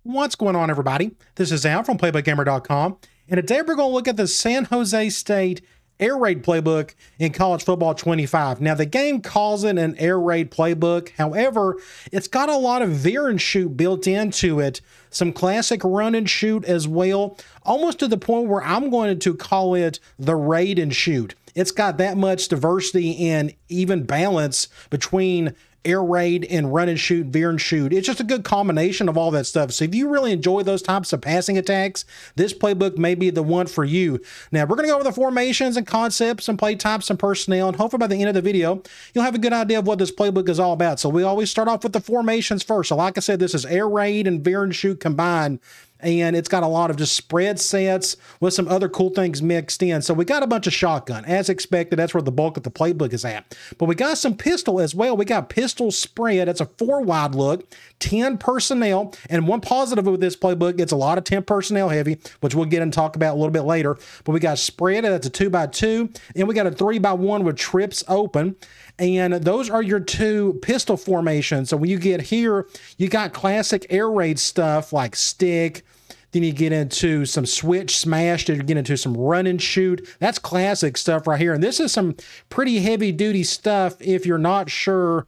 What's going on, everybody? This is Al from PlaybookGamer.com, and today we're going to look at the San Jose State Air Raid Playbook in College Football 25. Now, the game calls it an Air Raid Playbook. However, it's got a lot of veer and shoot built into it, some classic run and shoot as well, almost to the point where I'm going to call it the raid and shoot. It's got that much diversity and even balance between air raid and run and shoot, veer and shoot. It's just a good combination of all that stuff. So if you really enjoy those types of passing attacks, this playbook may be the one for you. Now, we're going to go over the formations and concepts and play types and personnel, and hopefully by the end of the video, you'll have a good idea of what this playbook is all about. So we always start off with the formations first. So like I said, this is air raid and veer and shoot combined, and it's got a lot of just spread sets with some other cool things mixed in. So we got a bunch of shotgun. As expected, that's where the bulk of the playbook is at. But we got some pistol as well. We got pistol spread. It's a 4-wide look, 10 personnel. And one positive with this playbook, it's a lot of 10 personnel heavy, which we'll get and talk about a little bit later. But we got spread, that's a 2x2. And we got a 3x1 with trips open. And those are your two pistol formations. So when you get here, you got classic air raid stuff like stick. Then you get into some switch smash. You get into some run and shoot. That's classic stuff right here. And this is some pretty heavy duty stuff if you're not sure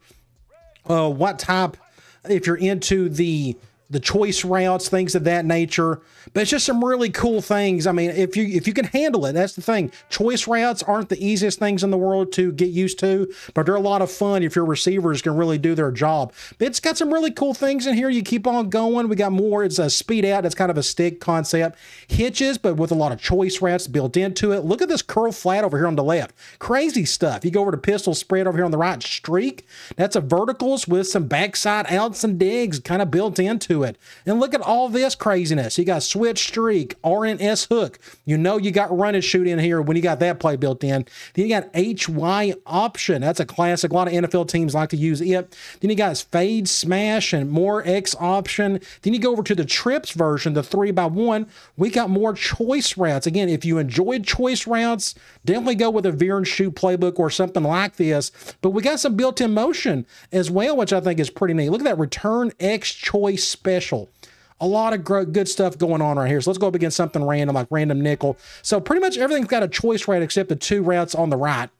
what type, if you're into the choice routes, things of that nature. But it's just some really cool things. I mean, if you can handle it, that's the thing. Choice routes aren't the easiest things in the world to get used to, but they're a lot of fun if your receivers can really do their job. But it's got some really cool things in here. You keep on going. We got more. It's a speed out. It's kind of a stick concept. Hitches, but with a lot of choice routes built into it. Look at this curl flat over here on the left. Crazy stuff. You go over to pistol spread over here on the right, streak. That's a verticals with some backside outs and digs kind of built into it. And look at all this craziness. You got switch streak, RNS hook. You know you got run and shoot in here when you got that play built in. Then you got HY option. That's a classic. A lot of NFL teams like to use it. Then you got fade smash and more X option. Then you go over to the trips version, the 3x1. We got more choice routes. Again, if you enjoyed choice routes, definitely go with a veer and shoot playbook or something like this. But we got some built-in motion as well, which I think is pretty neat. Look at that return X choice special. A lot of good stuff going on right here. So let's go up against something random like random nickel. So pretty much everything's got a choice route except the two routes on the right.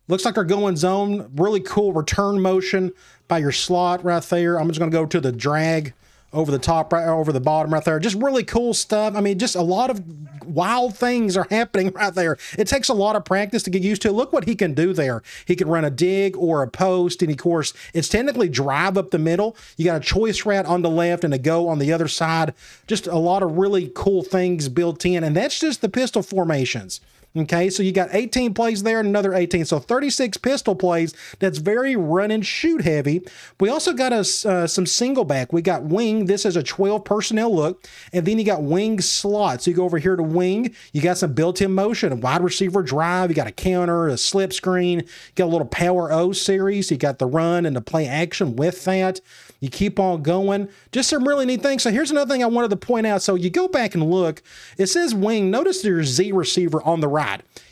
Looks like they're going zone. Really cool return motion by your slot right there. I'm just going to go to the drag over the top, right over the bottom right there. Just really cool stuff. I mean, just a lot of wild things are happening right there. It takes a lot of practice to get used to. Look what he can do there. He can run a dig or a post, and of course, it's technically drive up the middle. You got a choice route on the left and a go on the other side. Just a lot of really cool things built in, and that's just the pistol formations. Okay, so you got 18 plays there and another 18. So 36 pistol plays. That's very run and shoot heavy. We also got some single back. We got wing. This is a 12 personnel look. And then you got wing slot. So you go over here to wing. You got some built-in motion, a wide receiver drive. You got a counter, a slip screen. You got a little power O series. You got the run and the play action with that. You keep on going. Just some really neat things. So here's another thing I wanted to point out. So you go back and look. It says wing. Notice there's Z receiver on the right.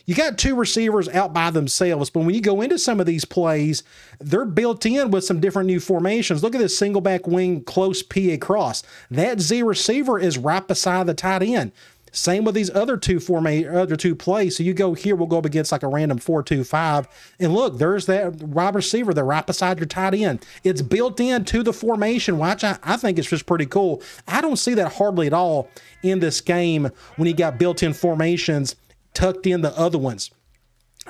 You got two receivers out by themselves, but when you go into some of these plays, they're built in with some different new formations. Look at this single back wing close P across. That Z receiver is right beside the tight end. Same with these other two plays. So you go here, we'll go up against like a random 4-2-5. And look, there's that wide receiver there right beside your tight end. It's built into the formation, which I think is just pretty cool. I don't see that hardly at all in this game when you got built-in formations tucked in the other ones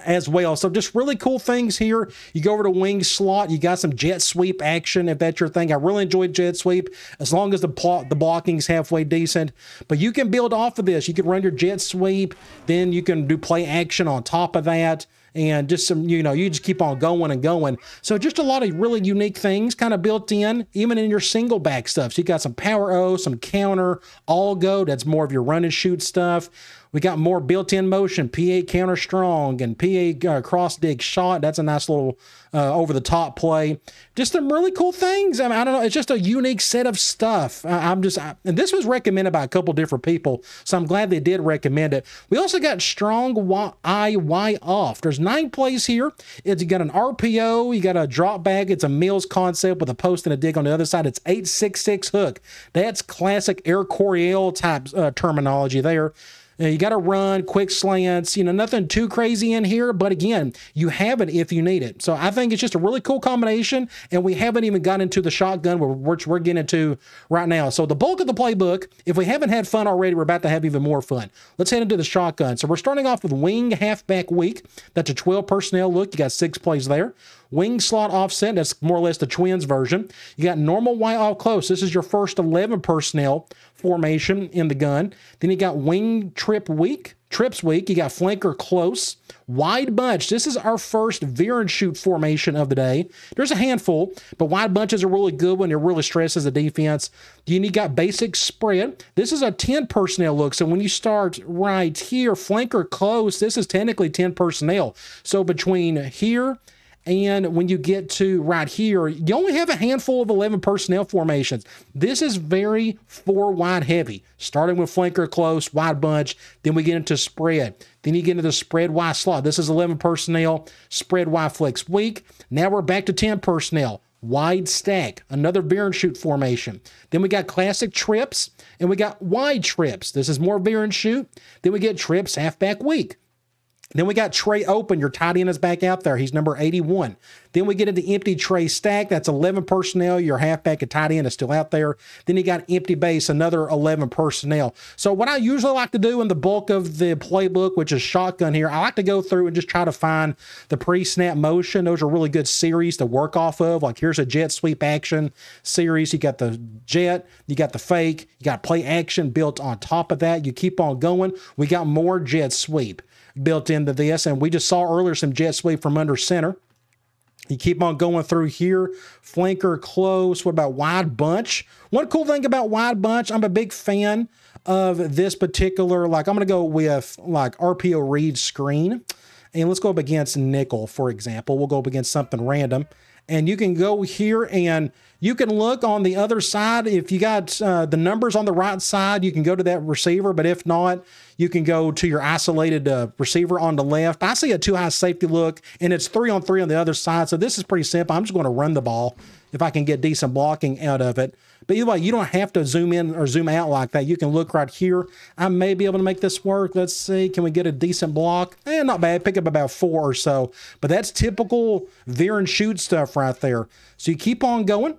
as well. So just really cool things here. You go over to wing slot, you got some jet sweep action if that's your thing. I really enjoyed jet sweep as long as the blocking's halfway decent. But you can build off of this. You can run your jet sweep, then you can do play action on top of that. And just some, you just keep on going and going. So just a lot of really unique things kind of built in, even in your single back stuff. So you got some power O, some counter, all go. That's more of your run and shoot stuff. We got more built-in motion, PA counter strong, and PA cross dig shot. That's a nice little over-the-top play. Just some really cool things. I mean, I don't know. It's just a unique set of stuff. And this was recommended by a couple different people, so I'm glad they did recommend it. We also got strong Y off. There's 9 plays here. You got an RPO. You got a drop back. It's a Mills concept with a post and a dig on the other side. It's 866 hook. That's classic Air Coryell type terminology there. You got to run, quick slants, nothing too crazy in here. But again, you have it if you need it. So I think it's just a really cool combination. And we haven't even gotten into the shotgun, which we're getting into right now. So the bulk of the playbook, if we haven't had fun already, we're about to have even more fun. Let's head into the shotgun. So we're starting off with wing halfback weak. That's a 12 personnel look. You got 6 plays there. Wing slot offset, that's more or less the Twins version. You got normal Y off close. This is your first 11 personnel formation in the gun. Then you got wing trips weak. You got flanker close. Wide bunch. This is our first veer and shoot formation of the day. There's a handful, but wide bunch is a really good one. It really stresses the defense. Then you got basic spread. This is a 10 personnel look. So when you start right here, flanker close, this is technically 10 personnel. So between here and when you get to right here, you only have a handful of 11 personnel formations. This is very 4 wide heavy, starting with flanker close, wide bunch. Then we get into spread. Then you get into the spread Y slot. This is 11 personnel, spread Y flex weak. Now we're back to 10 personnel. Wide stack, another veer and shoot formation. Then we got classic trips, and we got wide trips. This is more veer and shoot. Then we get trips halfback weak. Then we got tray open. Your tight end is back out there. He's number 81. Then we get into empty tray stack. That's 11 personnel. Your halfback and tight end is still out there. Then you got empty base, another 11 personnel. So what I usually like to do in the bulk of the playbook, which is shotgun here, I like to go through and just try to find the pre-snap motion. Those are really good series to work off of. Like here's a jet sweep action series. You got the jet, you got the fake, you got play action built on top of that. You keep on going. We got more jet sweep built into this, and we just saw earlier some jet sweep from under center. You keep on going through here, flanker close. What about wide bunch? One cool thing about wide bunch, I'm a big fan of this particular, I'm going to go with RPO read screen, and let's go up against nickel, for example. We'll go up against something random, and you can go here and you can look on the other side. If you got the numbers on the right side, you can go to that receiver. But if not, you can go to your isolated receiver on the left. I see a 2 high safety look, and it's 3-on-3 on the other side. So this is pretty simple. I'm just going to run the ball if I can get decent blocking out of it. But either way, you don't have to zoom in or zoom out like that. You can look right here. I may be able to make this work. Let's see. Can we get a decent block? Not bad. Pick up about 4 or so. But that's typical veer and shoot stuff right there. So you keep on going.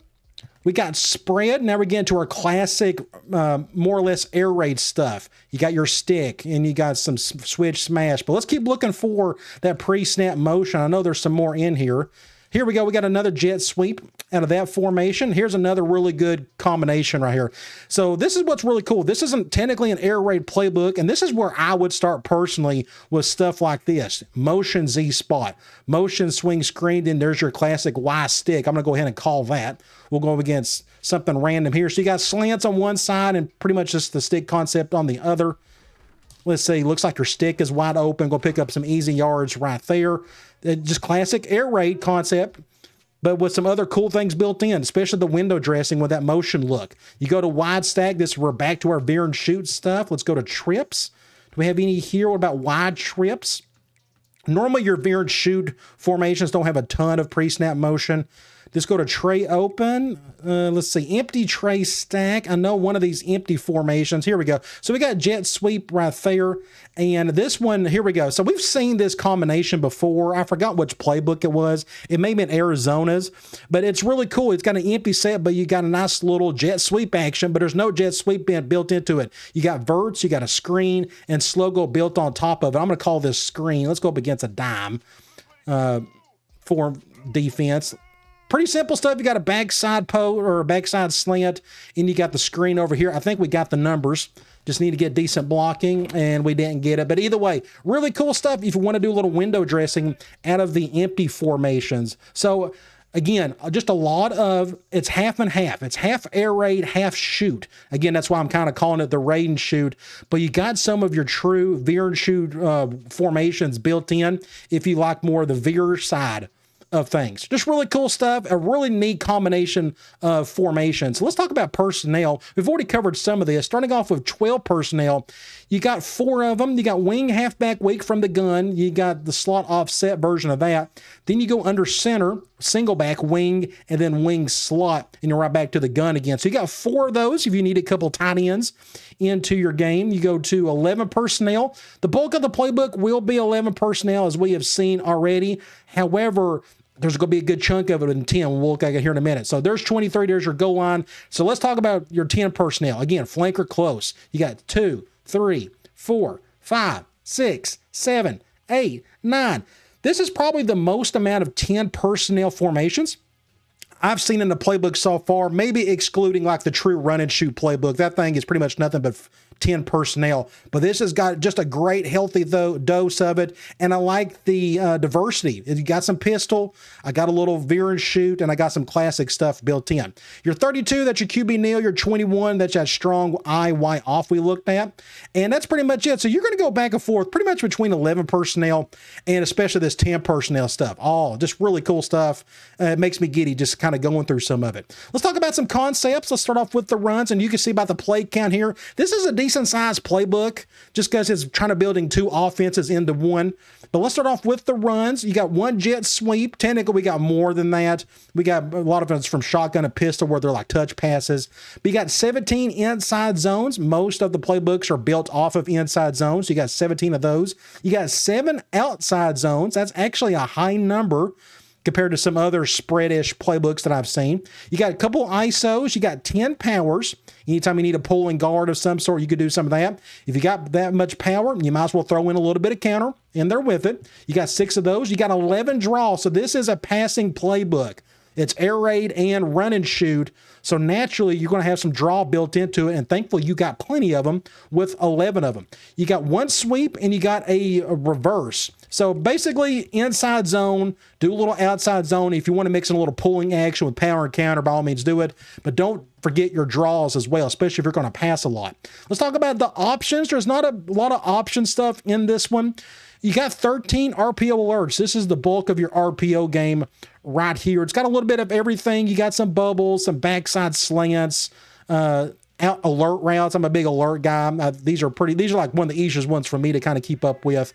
We got spread. Now we get into our classic, more or less air raid stuff. You got your stick and you got some switch smash. But let's keep looking for that pre-snap motion. I know there's some more in here. Here we go. We got another jet sweep out of that formation. Here's another really good combination right here. So this is what's really cool. This isn't technically an air raid playbook, and this is where I would start personally with stuff like this. Motion Z spot, motion swing screen, then there's your classic Y stick. I'm going to go ahead and call that. We'll go up against something random here. So you got slants on one side and pretty much just the stick concept on the other. Let's see, looks like your stick is wide open. Go pick up some easy yards right there. Just classic air raid concept, but with some other cool things built in, especially the window dressing with that motion look. You go to wide stack. We're back to our veer and shoot stuff. Let's go to trips. Do we have any here? What about wide trips? Normally your veer and shoot formations don't have a ton of pre-snap motion. Just go to tray open. Let's see, empty tray stack. I know one of these empty formations. Here we go. So we got jet sweep right there. And this one, here we go. So we've seen this combination before. I forgot which playbook it was. It may be in Arizona's, but it's really cool. It's got an empty set, but you got a nice little jet sweep action, but there's no jet sweep being built into it. You got verts, you got a screen, and slow go built on top of it. I'm going to call this screen. Let's go up against a dime for defense. Pretty simple stuff. You got a backside post or a backside slant, and you got the screen over here. I think we got the numbers. Just need to get decent blocking, and we didn't get it. But either way, really cool stuff if you want to do a little window dressing out of the empty formations. So Again, just a lot of, it's half and half. It's half air raid, half shoot. Again, that's why I'm kind of calling it the raid and shoot. But you got some of your true veer and shoot formations built in if you like more of the veer side of things. Just really cool stuff, a really neat combination of formations. So let's talk about personnel. We've already covered some of this. Starting off with 12 personnel, you got 4 of them. You got wing, halfback, weak from the gun. You got the slot offset version of that. Then you go under center, single back, wing, and then wing slot, and you're right back to the gun again. So you got 4 of those if you need a couple tight ends into your game. You go to 11 personnel. The bulk of the playbook will be 11 personnel, as we have seen already. However, there's going to be a good chunk of it in 10. We'll look at it here in a minute. So there's 23. There's your goal line. So let's talk about your 10 personnel. Again, flanker close. You got 2, 3, 4, 5, 6, 7, 8, 9. This is probably the most amount of 10 personnel formations I've seen in the playbook so far, maybe excluding like the true run and shoot playbook. That thing is pretty much nothing but 10 personnel. But this has got just a great, healthy dose of it. And I like the diversity. You got some pistol, I got a little veer and shoot, and I got some classic stuff built in. Your 32, that's your QB nil. Your 21, that's that strong eye white off we looked at. And that's pretty much it. So you're going to go back and forth pretty much between 11 personnel and especially this 10 personnel stuff. All just really cool stuff. It makes me giddy just kind of going through some of it. Let's talk about some concepts. Let's start off with the runs, and you can see by the play count here. This is a decent sized playbook just because it's trying to building 2 offenses into one. But let's start off with the runs. You got 1 jet sweep. Technically, we got more than that. We got a lot of it's from shotgun and pistol where they're like touch passes. But you got 17 inside zones. Most of the playbooks are built off of inside zones. You got 17 of those. You got 7 outside zones. That's actually a high number compared to some other spread-ish playbooks that I've seen. You got a couple ISOs. You got 10 powers. Anytime you need a pulling guard of some sort, you could do some of that. If you got that much power, you might as well throw in a little bit of counter in there with it. You got 6 of those. You got 11 draws. So this is a passing playbook. It's air raid and run and shoot. So naturally, you're going to have some draw built into it. And thankfully, you got plenty of them with 11 of them. You got 1 sweep and you got a reverse. So basically, inside zone, do a little outside zone. If you want to mix in a little pulling action with power and counter, by all means do it. But don't forget your draws as well, especially if you're going to pass a lot. Let's talk about the options. There's not a lot of option stuff in this one. You got 13 RPO alerts. This is the bulk of your RPO game right here. It's got a little bit of everything. You got some bubbles, some backside slants, out alert routes. I'm a big alert guy. These are like one of the easiest ones for me to kind of keep up with.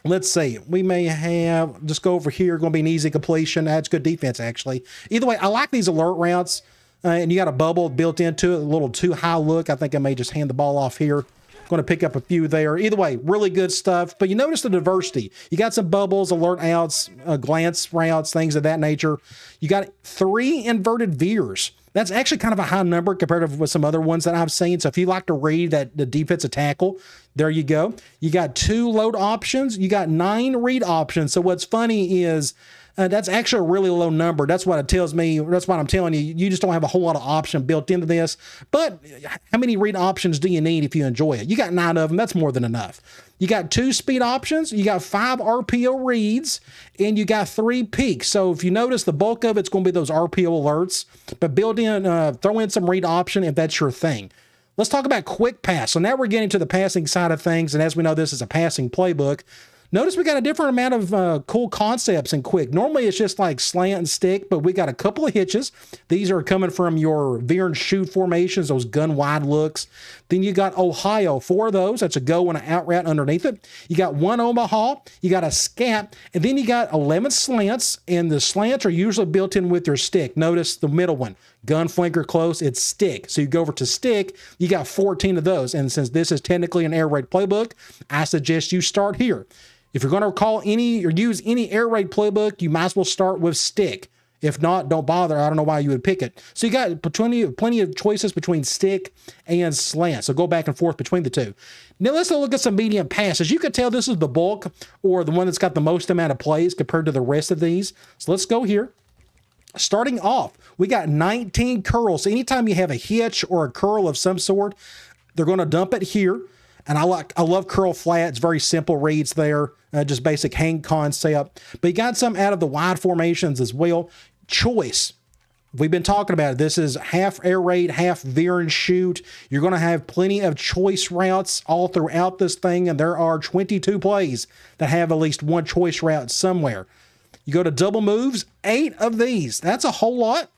Let's see. We may have, just go over here, going to be an easy completion. That's good defense, actually. Either way, I like these alert routes, and you got a bubble built into it, a little too high look. I think I may just hand the ball off here. Going to pick up a few there. Either way, really good stuff. But you notice the diversity. You got some bubbles, alert outs, glance routes, things of that nature. You got 3 inverted veers. That's actually kind of a high number compared to with some other ones that I've seen. So if you like to read that the defensive tackle, there you go. You got 2 load options. You got 9 read options. So what's funny is that's actually a really low number. That's what it tells me. That's what I'm telling you. You just don't have a whole lot of option built into this. But how many read options do you need if you enjoy it? You got 9 of them. That's more than enough. You got 2 speed options. You got 5 RPO reads, and you got 3 peaks. So if you notice, the bulk of it's going to be those RPO alerts. But build in, throw in some read option if that's your thing. Let's talk about quick pass. So now we're getting to the passing side of things, and as we know, this is a passing playbook. Notice we got a different amount of cool concepts in quick. Normally it's just like slant and stick, but we got a couple of hitches. These are coming from your veer and shoot formations, those gun wide looks. Then you got Ohio, 4 of those. That's a go and an out route underneath it. You got 1 Omaha, you got a scat, and then you got 11 slants, and the slants are usually built in with your stick. Notice the middle one. Gun flanker close, it's stick. So you go over to stick, you got 14 of those. And since this is technically an air raid playbook, I suggest you start here. If you're going to call any or use any air raid playbook, you might as well start with stick. If not, don't bother. I don't know why you would pick it. So you got plenty of choices between stick and slant. So go back and forth between the two. Now let's look at some medium passes. You can tell this is the bulk or the one that's got the most amount of plays compared to the rest of these. So let's go here. Starting off, we got 19 curls. So anytime you have a hitch or a curl of some sort, they're going to dump it here. And I love curl flat. It's very simple reads there, just basic hang concept. But you got some out of the wide formations as well. choice. We've been talking about it. This is half air raid, half veer and shoot. You're going to have plenty of choice routes all throughout this thing, and there are 22 plays that have at least one choice route somewhere. You go to double moves, 8 of these. That's a whole lot.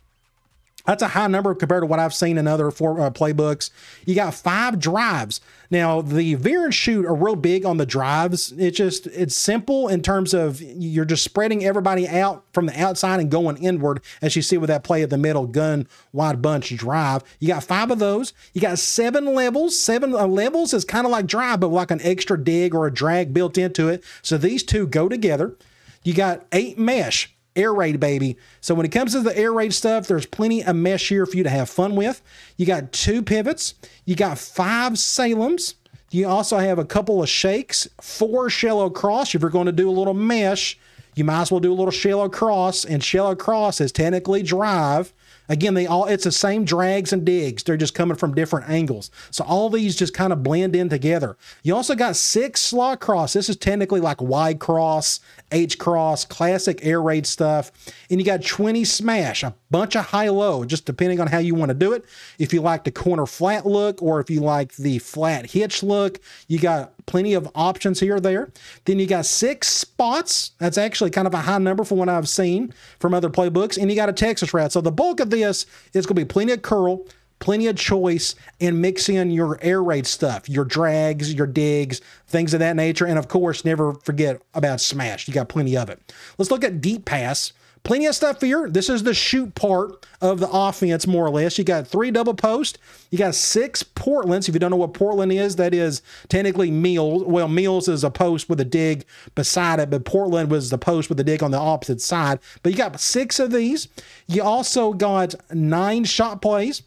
That's a high number compared to what I've seen in other playbooks. You got 5 drives. Now, the veer and shoot are real big on the drives. It's simple in terms of you're just spreading everybody out from the outside and going inward, as you see with that play at the middle, gun, wide bunch, drive. You got 5 of those. You got 7 levels. 7 levels is kind of like drive, but like an extra dig or a drag built into it. So these two go together. You got 8 mesh. Air raid, baby. So when it comes to the air raid stuff, there's plenty of mesh here for you to have fun with. You got 2 pivots. You got 5 Salems. You also have a couple of shakes, 4 shallow cross. If you're going to do a little mesh, you might as well do a little shallow cross, and shallow cross is technically drive. Again, it's the same drags and digs. They're just coming from different angles. So all these just kind of blend in together. You also got 6 slot cross. This is technically like Y cross, H cross, classic air raid stuff. And you got 20 smash, a bunch of high-low, just depending on how you want to do it. If you like the corner flat look, or if you like the flat hitch look, you got plenty of options here or there. Then you got 6 spots. That's actually kind of a high number from what I've seen from other playbooks. And you got a Texas route. So the bulk of this is going to be plenty of curl, plenty of choice, and mix in your air raid stuff, your drags, your digs, things of that nature. And of course, never forget about smash. You got plenty of it. Let's look at deep pass. Plenty of stuff here. This is the shoot part of the offense, more or less. You got 3 double post. You got 6 Portlands. If you don't know what Portland is, that is technically meals. Well, meals is a post with a dig beside it, but Portland was the post with a dig on the opposite side. But you got 6 of these. You also got 9 shot plays.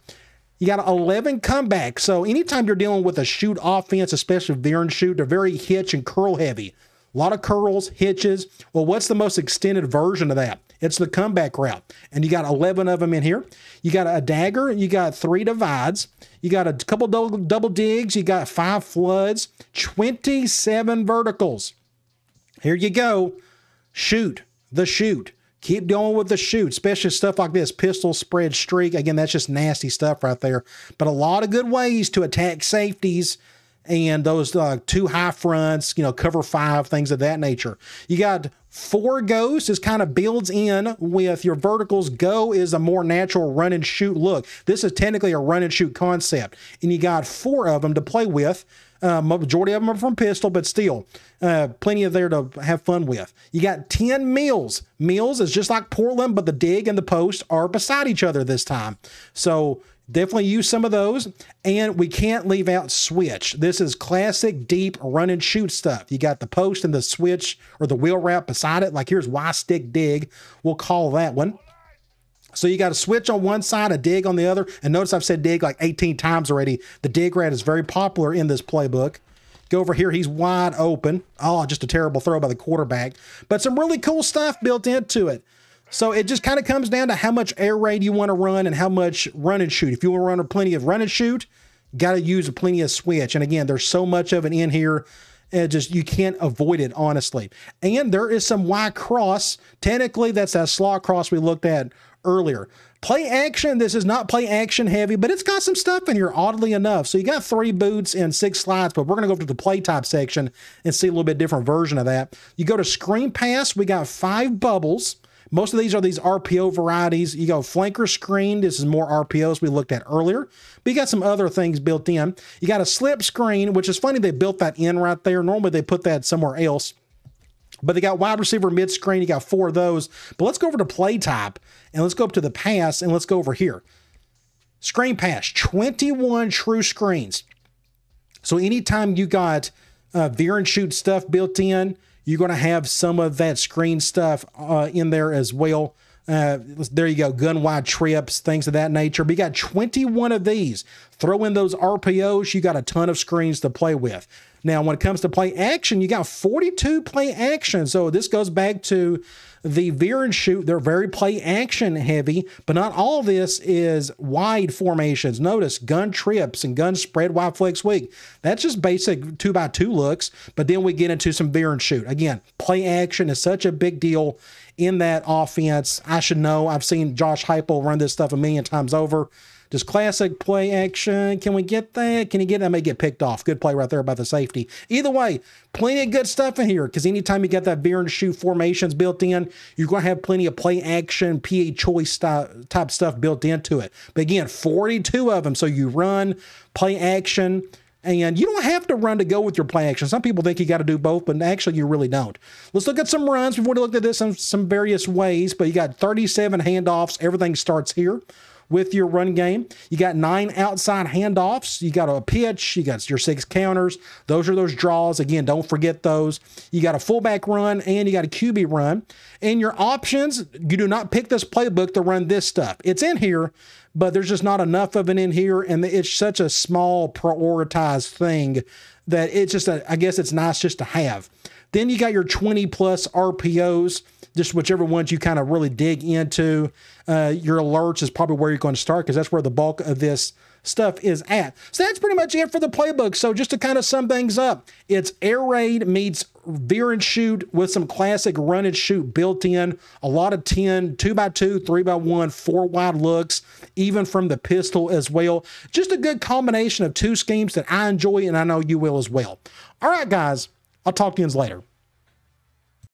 You got 11 comebacks. So anytime you're dealing with a shoot offense, especially veer and shoot, they're very hitch and curl heavy. A lot of curls, hitches. Well, what's the most extended version of that? It's the comeback route. And you got 11 of them in here. You got a dagger. You got 3 divides. You got a couple double digs. You got 5 floods. 27 verticals. Here you go. Shoot. The shoot. Keep going with the shoot, especially stuff like this. Pistol, spread, streak. Again, that's just nasty stuff right there. But a lot of good ways to attack safeties and those 2 high fronts, cover 5, things of that nature. You got 4 goes. This kind of builds in with your verticals. Go is a more natural run and shoot look. This is technically a run and shoot concept. And you got 4 of them to play with. Majority of them are from pistol, but still plenty of there to have fun with. You got 10 meals. Meals is just like Portland, but the dig and the post are beside each other this time. So definitely use some of those. And we can't leave out switch. This is classic deep run and shoot stuff. You got the post and the switch or the wheel wrap beside it. Like here's Y stick dig. We'll call that one. So you got a switch on one side, a dig on the other. And notice I've said dig like 18 times already. The dig route is very popular in this playbook. Go over here. He's wide open. Oh, just a terrible throw by the quarterback. But some really cool stuff built into it. So it just kind of comes down to how much air raid you want to run and how much run and shoot. If you want to run plenty of run and shoot, got to use plenty of switch. And again, there's so much of it in here. You can't avoid it, honestly. And there is some Y cross. Technically, that's that slot cross we looked at earlier. Play action. This is not play action heavy, but it's got some stuff in here, oddly enough. So you got 3 boots and 6 slides, but we're going to go to the play type section and see a little bit different version of that. You go to screen pass. We got 5 bubbles. Most of these are these RPO varieties. You go flanker screen. This is more RPOs we looked at earlier. But you got some other things built in. You got a slip screen, which is funny they built that in right there. Normally they put that somewhere else. But they got wide receiver mid screen. You got 4 of those. But let's go over to play type and let's go up to the pass and let's go over here. Screen pass, 21 true screens. So anytime you got veer and shoot stuff built in, you're going to have some of that screen stuff in there as well. There you go, gun wide trips, things of that nature. But you got 21 of these. Throw in those RPOs, you got a ton of screens to play with. Now, when it comes to play action, you got 42 play action. So this goes back to the veer and shoot. They're very play action heavy, but not all of this is wide formations. Notice gun trips and gun spread wide flex weak. That's just basic 2x2 looks, but then we get into some veer and shoot. Again, play action is such a big deal in that offense. I should know. I've seen Josh Heupel run this stuff a million times over. Just classic play action. Can we get that? Can you get that? May get picked off. Good play right there by the safety. Either way, plenty of good stuff in here, because anytime you get that veer and shoot formations built in, you're going to have plenty of play action, PA choice type stuff built into it. But again, 42 of them. So you run, play action, and you don't have to run to go with your play action. Some people think you got to do both, but actually you really don't. Let's look at some runs. We've already looked at this in some various ways, but you got 37 handoffs. Everything starts here with your run game. You got 9 outside handoffs. You got a pitch. You got your 6 counters. Those are those draws. Again, don't forget those. You got a fullback run and you got a QB run. And your options, you do not pick this playbook to run this stuff. It's in here, but there's just not enough of it in here. And it's such a small prioritized thing that it's just, I guess it's nice just to have. Then you got your 20 plus RPOs, just whichever ones you kind of really dig into. Your alerts is probably where you're going to start, because that's where the bulk of this stuff is at. So that's pretty much it for the playbook. So just to kind of sum things up, it's air raid meets veer and shoot with some classic run and shoot built in. A lot of 10, 2x2, 3x1, 4 wide looks, even from the pistol as well. Just a good combination of two schemes that I enjoy, and I know you will as well. All right, guys, I'll talk to you later.